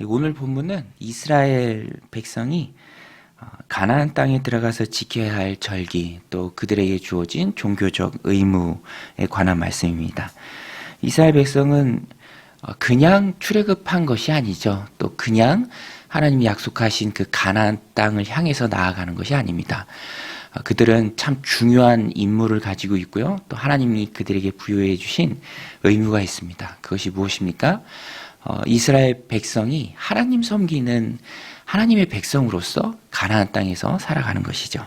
오늘 본문은 이스라엘 백성이 가나안 땅에 들어가서 지켜야 할 절기, 또 그들에게 주어진 종교적 의무에 관한 말씀입니다. 이스라엘 백성은 그냥 출애굽한 것이 아니죠. 또 그냥 하나님이 약속하신 그 가나안 땅을 향해서 나아가는 것이 아닙니다. 그들은 참 중요한 임무를 가지고 있고요. 또 하나님이 그들에게 부여해 주신 의무가 있습니다. 그것이 무엇입니까? 이스라엘 백성이 하나님 섬기는 하나님의 백성으로서 가나안 땅에서 살아가는 것이죠.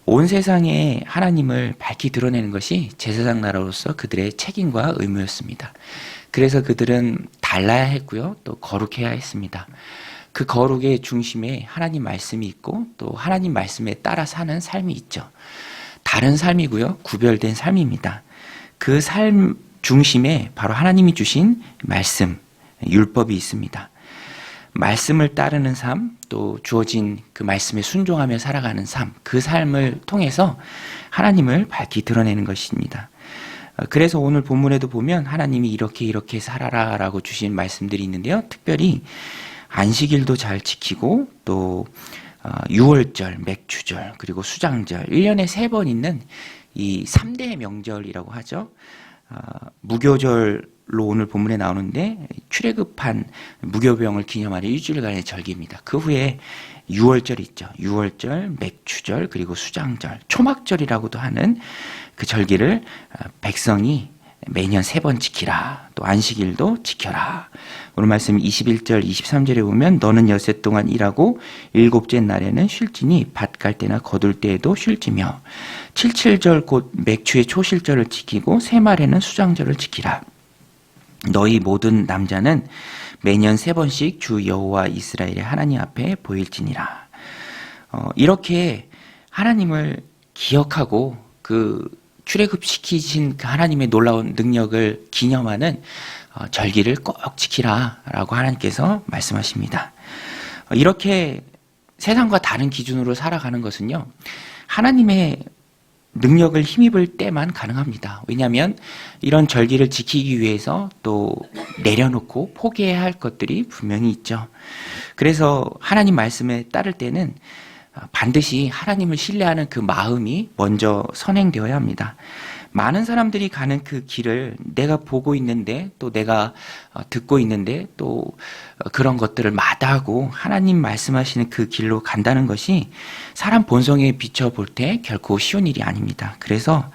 온 세상에 하나님을 밝히 드러내는 것이 제사장 나라로서 그들의 책임과 의무였습니다. 그래서 그들은 달라야 했고요. 또 거룩해야 했습니다. 그 거룩의 중심에 하나님 말씀이 있고 또 하나님 말씀에 따라 사는 삶이 있죠. 다른 삶이고요. 구별된 삶입니다. 그 삶 중심에 바로 하나님이 주신 말씀, 율법이 있습니다. 말씀을 따르는 삶, 또 주어진 그 말씀에 순종하며 살아가는 삶, 그 삶을 통해서 하나님을 밝히 드러내는 것입니다. 그래서 오늘 본문에도 보면 하나님이 이렇게 살아라 라고 주신 말씀들이 있는데요. 특별히 안식일도 잘 지키고 또 유월절, 맥주절, 그리고 수장절 1년에 3번 있는 이 3대 명절이라고 하죠. 무교절로 오늘 본문에 나오는데 출애굽한 무교병을 기념하는 일주일간의 절기입니다. 그 후에 유월절이 있죠. 유월절, 맥주절, 그리고 수장절, 초막절이라고도 하는 그 절기를 백성이 매년 3번 지키라. 또 안식일도 지켜라. 오늘 말씀 21절, 23절에 보면 너는 엿새 동안 일하고 일곱째 날에는 쉴지니 밭 갈 때나 거둘 때에도 쉴지며 77절 곧 맥주의 초실절을 지키고 새말에는 수장절을 지키라. 너희 모든 남자는 매년 3번씩 주 여호와 이스라엘의 하나님 앞에 보일지니라. 이렇게 하나님을 기억하고 그 출애굽시키신 그 하나님의 놀라운 능력을 기념하는 절기를 꼭 지키라라고 하나님께서 말씀하십니다. 이렇게 세상과 다른 기준으로 살아가는 것은요, 하나님의 능력을 힘입을 때만 가능합니다. 왜냐하면 이런 절기를 지키기 위해서 또 내려놓고 포기해야 할 것들이 분명히 있죠. 그래서 하나님 말씀에 따를 때는 반드시 하나님을 신뢰하는 그 마음이 먼저 선행되어야 합니다. 많은 사람들이 가는 그 길을 내가 보고 있는데 또 내가 듣고 있는데 또 그런 것들을 마다하고 하나님 말씀하시는 그 길로 간다는 것이 사람 본성에 비춰볼 때 결코 쉬운 일이 아닙니다. 그래서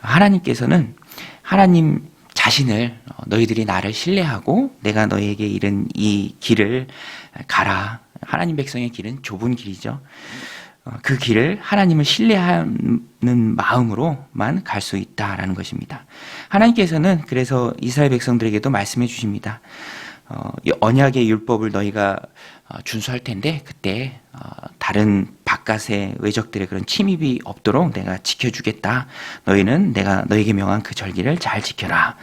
하나님께서는 하나님 자신을 너희들이 나를 신뢰하고 내가 너희에게 이른 이 길을 가라. 하나님 백성의 길은 좁은 길이죠. 그 길을 하나님을 신뢰하는 마음으로만 갈 수 있다라는 것입니다. 하나님께서는 그래서 이스라엘 백성들에게도 말씀해 주십니다. 언약의 율법을 너희가 준수할 텐데 그때 다른 바깥의 외적들의 그런 침입이 없도록 내가 지켜주겠다. 너희는 내가 너희에게 명한 그 절기를 잘 지켜라.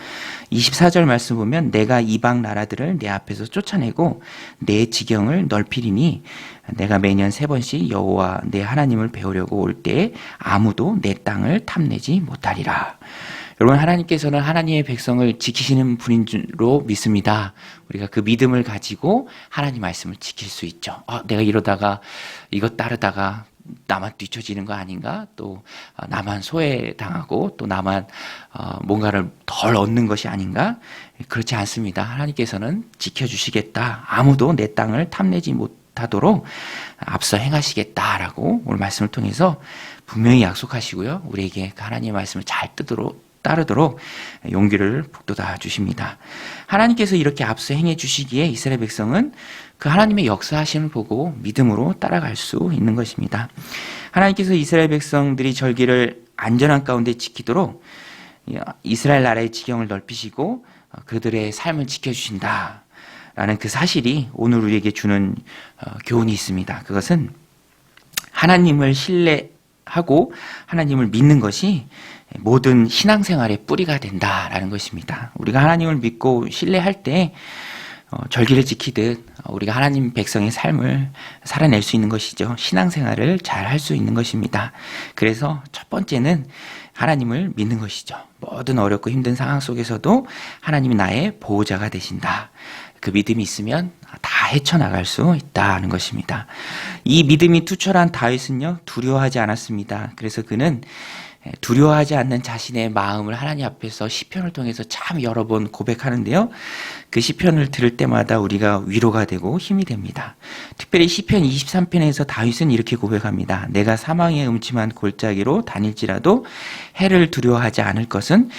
24절 말씀 보면 내가 이방 나라들을 내 앞에서 쫓아내고 내 지경을 넓히리니 내가 매년 3번씩 여호와 내 하나님을 배우려고 올 때에 아무도 내 땅을 탐내지 못하리라. 여러분, 하나님께서는 하나님의 백성을 지키시는 분인 줄로 믿습니다. 우리가 그 믿음을 가지고 하나님 말씀을 지킬 수 있죠. 내가 이러다가 이것 따르다가 나만 뒤처지는 거 아닌가? 또 나만 소외당하고 또 나만 뭔가를 덜 얻는 것이 아닌가? 그렇지 않습니다. 하나님께서는 지켜주시겠다. 아무도 내 땅을 탐내지 못하도록 앞서 행하시겠다라고 오늘 말씀을 통해서 분명히 약속하시고요. 우리에게 그 하나님의 말씀을 잘 따르도록 용기를 북돋아 주십니다. 하나님께서 이렇게 앞서 행해 주시기에 이스라엘 백성은 그 하나님의 역사하심을 보고 믿음으로 따라갈 수 있는 것입니다. 하나님께서 이스라엘 백성들이 절기를 안전한 가운데 지키도록 이스라엘 나라의 지경을 넓히시고 그들의 삶을 지켜주신다 라는 그 사실이 오늘 우리에게 주는 교훈이 있습니다. 그것은 하나님을 신뢰하고 하나님을 믿는 것이 모든 신앙생활의 뿌리가 된다라는 것입니다. 우리가 하나님을 믿고 신뢰할 때 절기를 지키듯 우리가 하나님 백성의 삶을 살아낼 수 있는 것이죠. 신앙생활을 잘 할 수 있는 것입니다. 그래서 첫 번째는 하나님을 믿는 것이죠. 모든 어렵고 힘든 상황 속에서도 하나님이 나의 보호자가 되신다. 그 믿음이 있으면 다 헤쳐나갈 수 있다는 것입니다. 이 믿음이 투철한 다윗은요, 두려워하지 않았습니다. 그래서 그는 두려워하지 않는 자신의 마음을 하나님 앞에서 시편을 통해서 참 여러 번 고백하는데요. 그 시편을 들을 때마다 우리가 위로가 되고 힘이 됩니다. 특별히 시편 23편에서 다윗은 이렇게 고백합니다. 내가 사망의 음침한 골짜기로 다닐지라도 해를 두려워하지 않을 것은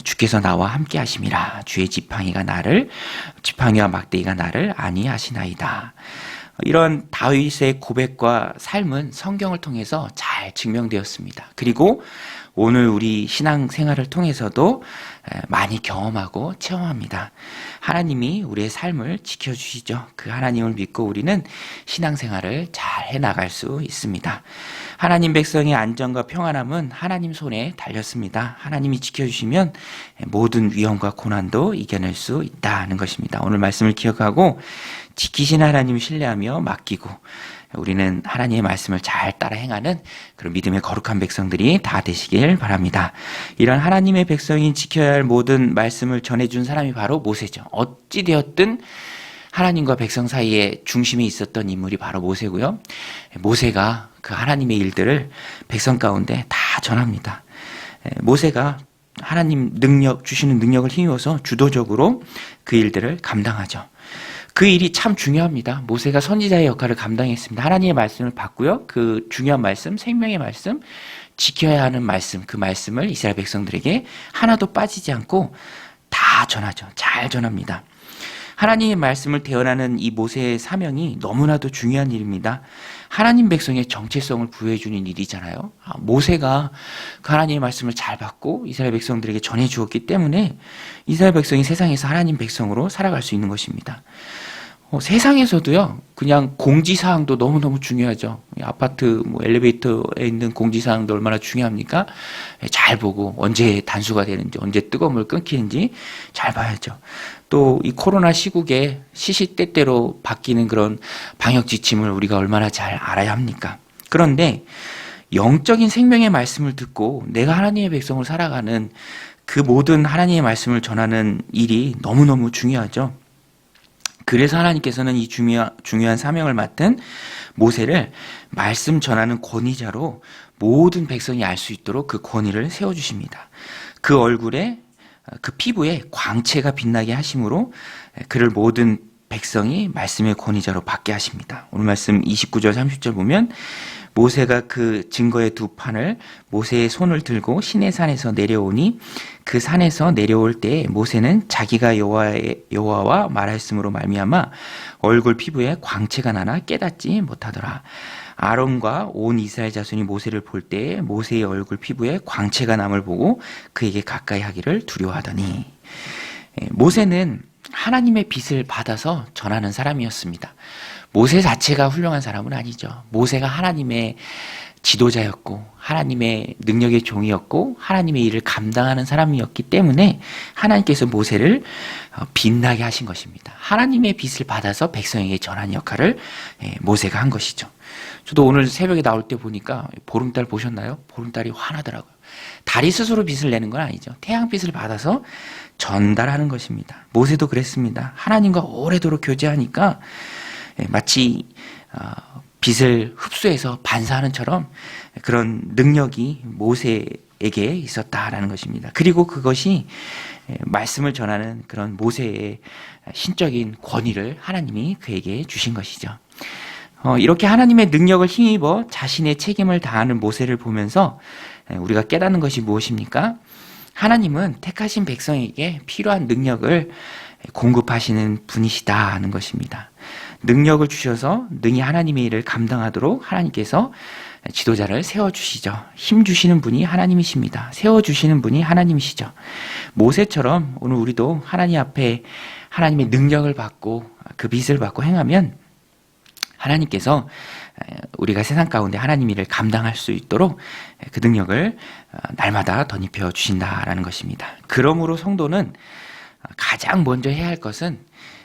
주께서 나와 함께 하심이라. 주의 지팡이와 막대기가 나를 안위하시나이다. 이런 다윗의 고백과 삶은 성경을 통해서 잘 증명되었습니다. 그리고 오늘 우리 신앙생활을 통해서도 많이 경험하고 체험합니다. 하나님이 우리의 삶을 지켜주시죠. 그 하나님을 믿고 우리는 신앙생활을 잘 해나갈 수 있습니다. 하나님 백성의 안전과 평안함은 하나님 손에 달렸습니다. 하나님이 지켜주시면 모든 위험과 고난도 이겨낼 수 있다는 것입니다. 오늘 말씀을 기억하고 지키신 하나님을 신뢰하며 맡기고 우리는 하나님의 말씀을 잘 따라 행하는 그런 믿음의 거룩한 백성들이 다 되시길 바랍니다. 이런 하나님의 백성이 지켜야 할 모든 말씀을 전해준 사람이 바로 모세죠. 어찌되었든 하나님과 백성 사이에 중심에 있었던 인물이 바로 모세고요. 모세가 그 하나님의 일들을 백성 가운데 다 전합니다. 모세가 하나님 주시는 능력을 힘입어서 주도적으로 그 일들을 감당하죠. 그 일이 참 중요합니다. 모세가 선지자의 역할을 감당했습니다. 하나님의 말씀을 받고요. 그 중요한 말씀, 생명의 말씀, 지켜야 하는 말씀, 그 말씀을 이스라엘 백성들에게 하나도 빠지지 않고 다 전하죠. 잘 전합니다. 하나님의 말씀을 대언하는 이 모세의 사명이 너무나도 중요한 일입니다. 하나님 백성의 정체성을 부여해주는 일이잖아요. 모세가 그 하나님의 말씀을 잘 받고 이스라엘 백성들에게 전해주었기 때문에 이스라엘 백성이 세상에서 하나님 백성으로 살아갈 수 있는 것입니다. 세상에서도요, 그냥 공지사항도 너무너무 중요하죠. 아파트, 엘리베이터에 있는 공지사항도 얼마나 중요합니까? 잘 보고, 언제 단수가 되는지, 언제 뜨거운 물 끊기는지 잘 봐야죠. 또, 이 코로나 시국에 시시때때로 바뀌는 그런 방역 지침을 우리가 얼마나 잘 알아야 합니까? 그런데, 영적인 생명의 말씀을 듣고 내가 하나님의 백성으로 살아가는 그 모든 하나님의 말씀을 전하는 일이 너무너무 중요하죠. 그래서 하나님께서는 이 중요한 사명을 맡은 모세를 말씀 전하는 권위자로 모든 백성이 알 수 있도록 그 권위를 세워주십니다. 그 얼굴에, 그 피부에 광채가 빛나게 하심으로 그를 모든 백성이 말씀의 권위자로 받게 하십니다. 오늘 말씀 29절 30절 보면 모세가 그 증거의 두 판을 모세의 손을 들고 시내산에서 내려오니 그 산에서 내려올 때 모세는 자기가 여호와와 말하였으므로 말미암아 얼굴 피부에 광채가 나나 깨닫지 못하더라. 아론과 온 이스라엘 자손이 모세를 볼 때에 모세의 얼굴 피부에 광채가 남을 보고 그에게 가까이 하기를 두려워하더니 모세는 하나님의 빛을 받아서 전하는 사람이었습니다. 모세 자체가 훌륭한 사람은 아니죠. 모세가 하나님의 지도자였고 하나님의 능력의 종이었고 하나님의 일을 감당하는 사람이었기 때문에 하나님께서 모세를 빛나게 하신 것입니다. 하나님의 빛을 받아서 백성에게 전하는 역할을 모세가 한 것이죠. 저도 오늘 새벽에 나올 때 보니까 보름달 보셨나요? 보름달이 환하더라고요. 달이 스스로 빛을 내는 건 아니죠. 태양빛을 받아서 전달하는 것입니다. 모세도 그랬습니다. 하나님과 오래도록 교제하니까 마치 빛을 흡수해서 반사하는 처럼 그런 능력이 모세에게 있었다라는 것입니다. 그리고 그것이 말씀을 전하는 그런 모세의 신적인 권위를 하나님이 그에게 주신 것이죠. 이렇게 하나님의 능력을 힘입어 자신의 책임을 다하는 모세를 보면서 우리가 깨닫는 것이 무엇입니까? 하나님은 택하신 백성에게 필요한 능력을 공급하시는 분이시다 하는 것입니다. 능력을 주셔서 능히 하나님의 일을 감당하도록 하나님께서 지도자를 세워주시죠. 힘 주시는 분이 하나님이십니다. 세워주시는 분이 하나님이시죠. 모세처럼 오늘 우리도 하나님 앞에 하나님의 능력을 받고 그 빛을 받고 행하면 하나님께서 우리가 세상 가운데 하나님 일을 감당할 수 있도록 그 능력을 날마다 덧입혀 주신다라는 것입니다. 그러므로 성도는 가장 먼저 해야 할 것은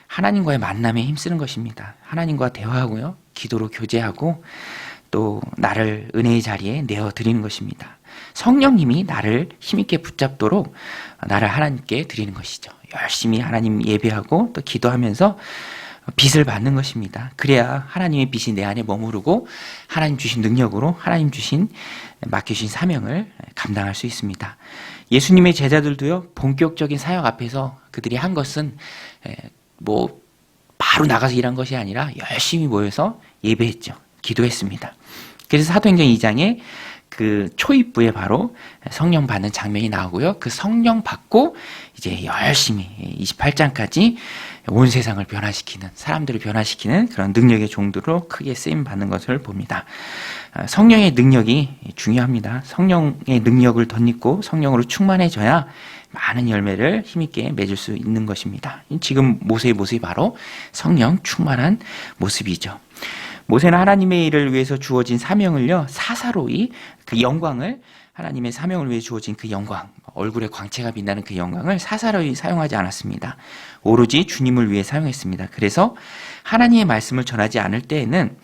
하나님과의 만남에 힘쓰는 것입니다. 하나님과 대화하고요, 기도로 교제하고 또 나를 은혜의 자리에 내어드리는 것입니다. 성령님이 나를 힘있게 붙잡도록 나를 하나님께 드리는 것이죠. 열심히 하나님 예배하고 또 기도하면서 빛을 받는 것입니다. 그래야 하나님의 빛이 내 안에 머무르고 하나님 주신 능력으로 하나님 주신 맡겨주신 사명을 감당할 수 있습니다. 예수님의 제자들도요, 본격적인 사역 앞에서 그들이 한 것은 뭐 바로 나가서 일한 것이 아니라 열심히 모여서 예배했죠. 기도했습니다. 그래서 사도행전 2장에 그 초입부에 바로 성령 받는 장면이 나오고요. 그 성령 받고 이제 열심히 28장까지 온 세상을 변화시키는, 사람들을 변화시키는 그런 능력의 종도로 크게 쓰임 받는 것을 봅니다. 성령의 능력이 중요합니다. 성령의 능력을 덧입고 성령으로 충만해져야 많은 열매를 힘있게 맺을 수 있는 것입니다. 지금 모세의 모습이 바로 성령 충만한 모습이죠. 모세는 하나님의 일을 위해서 주어진 사명을요, 사사로이 그 영광을, 하나님의 사명을 위해 주어진 그 영광, 얼굴에 광채가 빛나는 그 영광을 사사로이 사용하지 않았습니다. 오로지 주님을 위해 사용했습니다. 그래서 하나님의 말씀을 전하지 않을 때에는,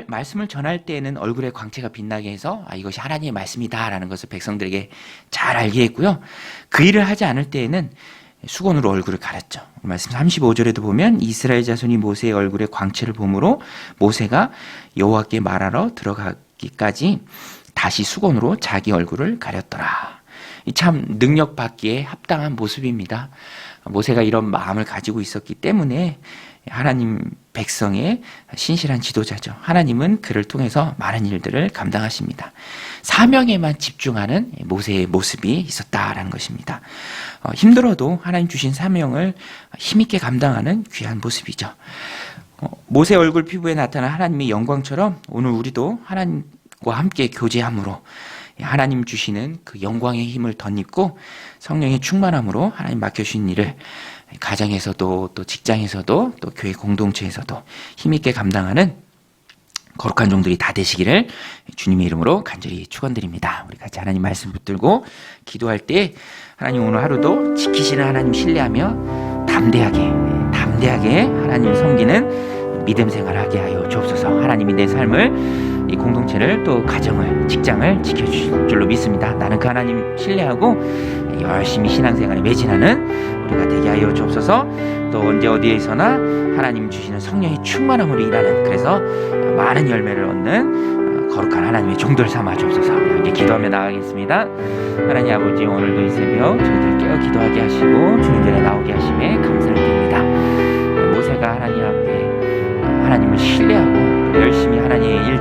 말씀을 전할 때에는 얼굴에 광채가 빛나게 해서 이것이 하나님의 말씀이다라는 것을 백성들에게 잘 알게 했고요. 그 일을 하지 않을 때에는 수건으로 얼굴을 가렸죠. 말씀 35절에도 보면 이스라엘 자손이 모세의 얼굴에 광채를 보므로 모세가 여호와께 말하러 들어가기까지 다시 수건으로 자기 얼굴을 가렸더라. 참 능력 받기에 합당한 모습입니다. 모세가 이런 마음을 가지고 있었기 때문에 하나님 백성의 신실한 지도자죠. 하나님은 그를 통해서 많은 일들을 감당하십니다. 사명에만 집중하는 모세의 모습이 있었다라는 것입니다. 힘들어도 하나님 주신 사명을 힘있게 감당하는 귀한 모습이죠. 모세 얼굴 피부에 나타난 하나님의 영광처럼 오늘 우리도 하나님과 함께 교제함으로 하나님 주시는 그 영광의 힘을 덧입고 성령의 충만함으로 하나님 맡겨주신 일을 가정에서도 또 직장에서도 또 교회 공동체에서도 힘있게 감당하는 거룩한 종들이 다 되시기를 주님의 이름으로 간절히 축원드립니다. 우리 같이 하나님 말씀 붙들고 기도할 때 하나님 오늘 하루도 지키시는 하나님 신뢰하며 담대하게 하나님 섬기는 믿음 생활하게 하여 주옵소서. 하나님이 내 삶을, 이 공동체를 또 가정을, 직장을 지켜주실 줄로 믿습니다. 나는 그 하나님 신뢰하고 열심히 신앙생활에 매진하는 우리가 되게 하여 주옵소서. 또 언제 어디에서나 하나님 주시는 성령의 충만함으로 일하는, 그래서 많은 열매를 얻는 거룩한 하나님의 종들 삼아 주옵소서. 함께 기도하며 나가겠습니다. 하나님 아버지, 오늘도 이 새벽 저희들 깨어 기도하게 하시고 주님 전에 나오게 하심에 감사를 드립니다. 모세가 하나님 앞에 하나님을 신뢰하고 열심히 하나님의 일